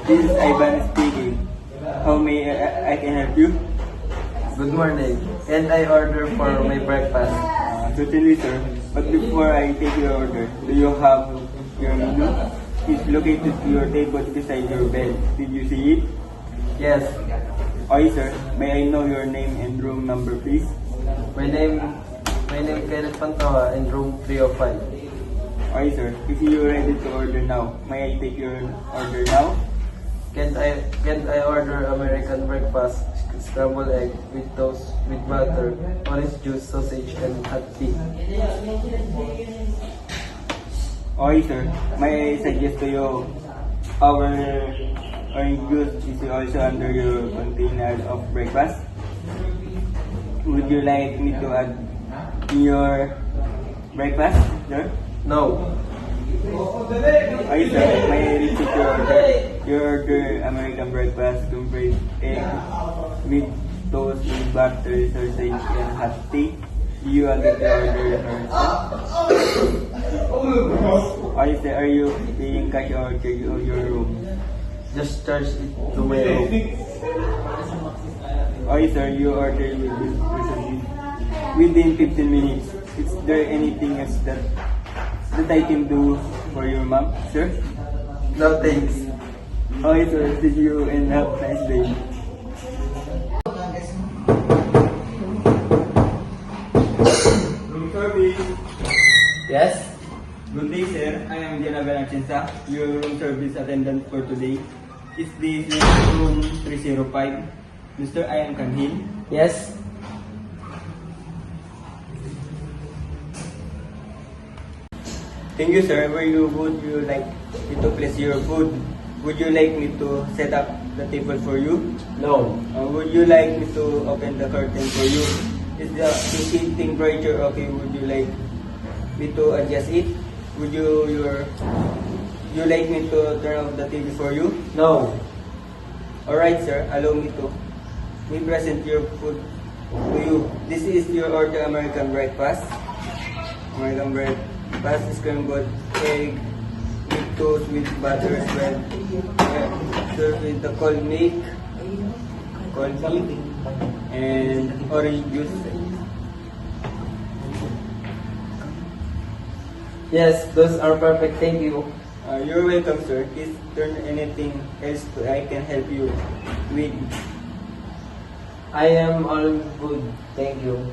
This is Ivan speaking. How may I can help you? Good morning. Can I order for my breakfast? Certainly, sir. But before I take your order, do you have your menu? It's located to your table beside your bed. Did you see it? Yes. Okay, sir. May I know your name and room number, please? My name Kenneth Pantawa in room 305. Okay, sir. If you're ready to order now, may I take your order now? Can I order American breakfast, scrambled egg with toast with butter, orange juice, sausage, and hot tea? Okay, sir. May I suggest to you our orange juice is also under your container of breakfast. Would you like me to add in your breakfast, sir? No. Okay, sir. May I repeat your order? Your order American breakfast, complete egg with toast with butter, sausage, and hot tea. You agree to order, sir? Okay, sir. Are you paying cash or check on your room? Just charge it to my room. Okay, sir. Your order will be received within 15 minutes. Is there anything else that I can do for your mom, sir? No thanks. Okay, sir. Did you and have a nice day? Room service. Yes? Good day, sir. I am Janavan Achensa, your room service attendant for today. Is this room 305? Mr. I am Kanhin. Yes? Thank you, sir. Would you like me to place your food? Would you like me to set up the table for you? No. Would you like me to open the curtain for you? Is the heating temperature okay? Would you like me to adjust it? Would you like me to turn off the TV for you? No. Alright, sir. Allow me to present your food to you. This is your order American breakfast. American breakfast is scrambled egg with toast with butter as well. Served with the cold milk, and orange juice. Yes, those are perfect. Thank you. You're welcome, sir. Is there anything else I can help you with? I am all good. Thank you.